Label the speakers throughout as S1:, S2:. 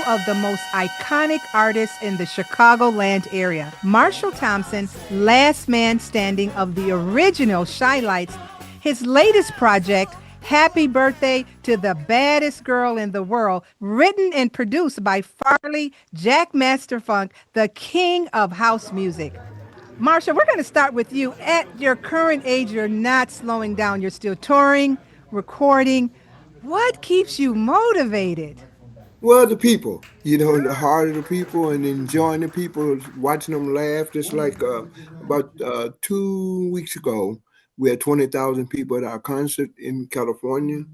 S1: of the most iconic artists in the Chicagoland area. Marshall Thompson, last man standing of the original Shy Lights. His latest project, Happy Birthday to the Baddest Girl in the World, written and produced by Farley Jackmaster Funk, the king of house music. Marshall, we're going to start with you. At your current age, you're not slowing down. You're still touring, recording. What keeps you motivated?
S2: Well, the people, the heart of the people and enjoying the people, watching them laugh. Just like about 2 weeks ago, we had 20,000 people at our concert in California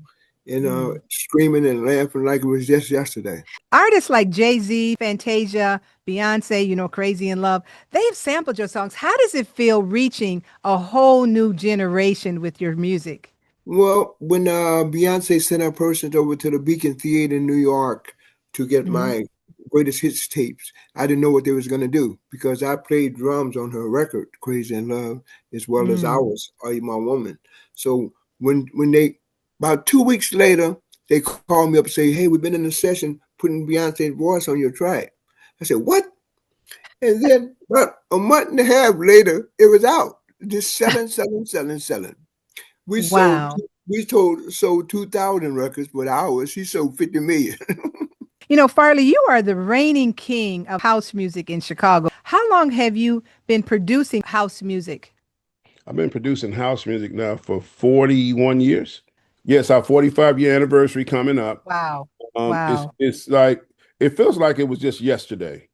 S2: and screaming and laughing like it was just yesterday.
S1: Artists like Jay-Z, Fantasia, Beyonce, Crazy in Love, they've sampled your songs. How does it feel reaching a whole new generation with your music?
S2: Well, when Beyonce sent her person over to the Beacon Theater in New York to get
S1: Mhm.
S2: my greatest hits tapes, I didn't know what they was going to do because I played drums on her record, Crazy in Love, as well as
S1: Mm.
S2: ours, Are You My Woman? So when they, about 2 weeks later, they called me up and say, hey, we've been in a session putting Beyonce's voice on your track. I said, what? And then about a month and a half later, it was out. Just selling. We sold
S1: Wow.
S2: sold 2,000 records, but ours she sold 50 million.
S1: Farley, you are the reigning king of house music in Chicago. How long have you been producing house music?
S3: I've been producing house music now for 41 years. Yes, our 45-year anniversary coming up.
S1: Wow.
S3: It's
S1: Wow.
S3: it's like it feels like it was just yesterday.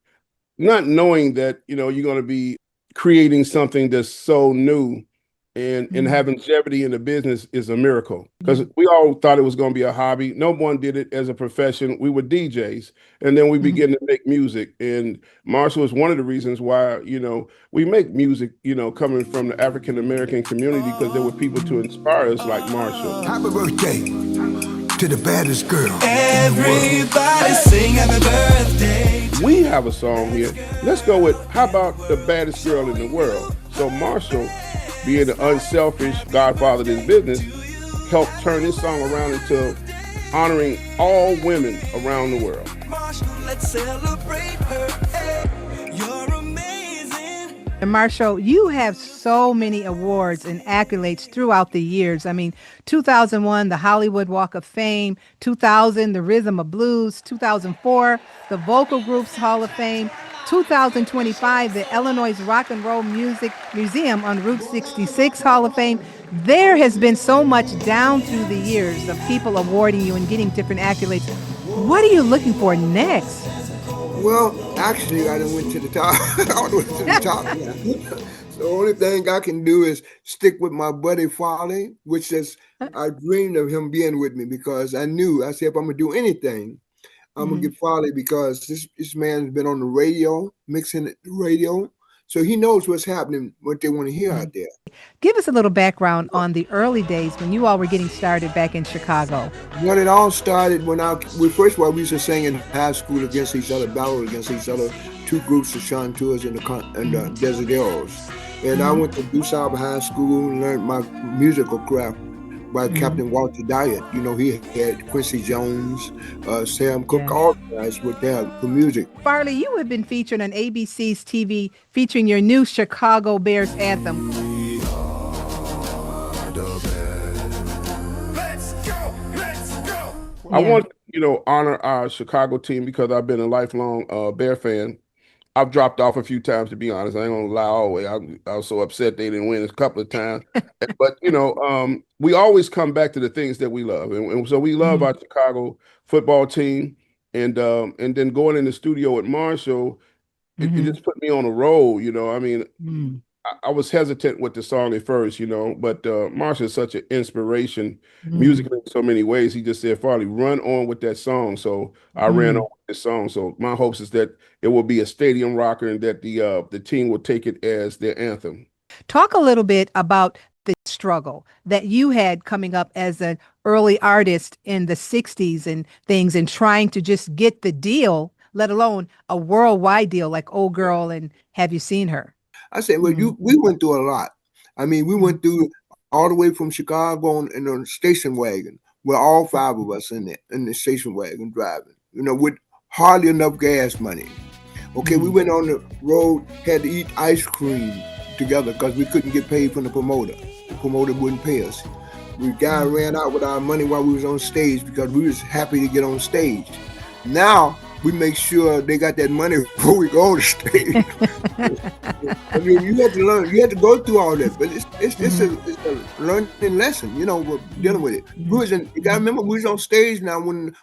S3: Not knowing that, you're going to be creating something that's so new and
S1: Mm.
S3: having longevity in the business is a miracle because
S1: Mm.
S3: we all thought it was going to be a hobby. No one did it as a profession. We were DJs, and then we
S1: Mhm.
S3: began to make music. And Marshall is one of the reasons why, we make music, coming from the African American community because there were people to inspire us like Marshall.
S4: Happy birthday to the baddest girl. Everybody sing happy birthday.
S3: We have a song here. Let's go with how about the baddest girl in the world? So Marshall, being the unselfish godfather of this business, helped turn this song around into honoring all women around the world.
S4: Marshall, let's celebrate her. Hey, you're amazing.
S1: And Marshall, you have so many awards and accolades throughout the years. 2001, the Hollywood Walk of Fame, 2000, the Rhythm of Blues, 2004, the Vocal Groups Hall of Fame, 2025, the Illinois Rock and Roll Music Museum on Route 66 Hall of Fame. There has been so much down through the years of people awarding you and getting different accolades. What are you looking for next?
S2: Well, actually, I done went to the top. I done went to the top now. So the only thing I can do is stick with my buddy Farley, which is I dreamed of him being with me because I said if I'm gonna do anything, I'm gonna
S1: Mhm.
S2: get Farley because this man's been on the radio, mixing the radio, so he knows what's happening, what they want to hear out there.
S1: Give us a little background on the early days when you all were getting started back in Chicago.
S2: Well, it all started when first of all, we used to sing in high school against each other, battle against each other, two groups of Chantours and the Desideros. And I
S1: Mhm.
S2: went to DuSable High School and learned my musical craft by
S1: Mhm.
S2: Captain Walter Diet. He had Quincy Jones, Sam Cooke,
S1: Yeah.
S2: all the guys were there for music.
S1: Farley, you have been featured on ABC's TV featuring your new Chicago Bears anthem.
S4: Let's go, let's go.
S3: I
S1: Yeah.
S3: want honor our Chicago team because I've been a lifelong Bear fan. I've dropped off a few times, to be honest. I ain't gonna lie always. I was so upset they didn't win a couple of times. But we always come back to the things that we love, and so we love
S1: Mhm.
S3: our Chicago football team, and then going in the studio with Marshall, it
S1: Mhm.
S3: just put me on a roll.
S1: Mm.
S3: I was hesitant with the song at first, but Marshall is such an inspiration
S1: Mm.
S3: musically in so many ways. He just said, Farley, run on with that song. So I ran on
S1: Mm.
S3: with this song. So my hopes is that it will be a stadium rocker and that the team will take it as their anthem.
S1: Talk a little bit about the struggle that you had coming up as an early artist in the 60s and things and trying to just get the deal, let alone a worldwide deal like Old Girl and Have You Seen Her?
S2: I said, well,
S1: Mm.
S2: we went through a lot. We
S1: Mm.
S2: went through all the way from Chicago in a station wagon with all five of us in the station wagon driving, with hardly enough gas money. Okay, we went on the road, had to eat ice cream together because we couldn't get paid from the promoter. The promoter wouldn't pay us. We ran out with our money while we was on stage because we was happy to get on stage. Now we make sure they got that money before we go on the stage. I mean, you have to learn. You have to go through all that, but it's a learning lesson. You know, we're dealing with it. We was in. You gotta remember, we was on stage now when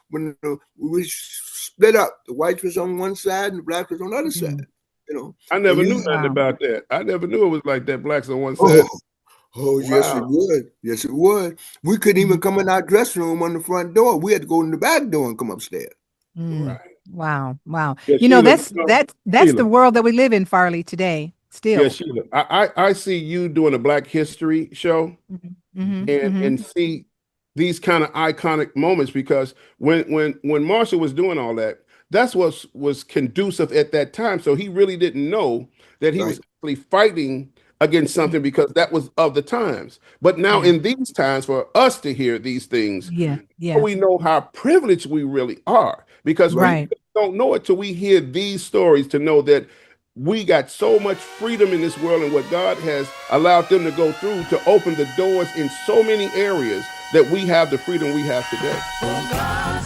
S2: we split up. The whites was on one side and the blacks was on the other side. You know,
S3: I never knew nothing about that. I never knew it was like that. Blacks on one side.
S2: Oh, yes, it would. Yes, it would. We couldn't even come in our dressing room on the front door. We had to go in the back door and come upstairs.
S3: Right.
S1: Wow. Wow.
S3: Yeah,
S1: You know,
S3: Sheila,
S1: that's the world that we live in, Farley, today. Still.
S3: Yeah, Sheila. I see you doing a Black History show and see these kind of iconic moments, because when Marshall was doing all that, that's what was conducive at that time. So he really didn't know that he was actually fighting against something, because that was of the times. But now in these times, for us to hear these things, we know how privileged we really are, because we don't know it till we hear these stories to know that we got so much freedom in this world, and what God has allowed them to go through to open the doors in so many areas that we have the freedom we have today.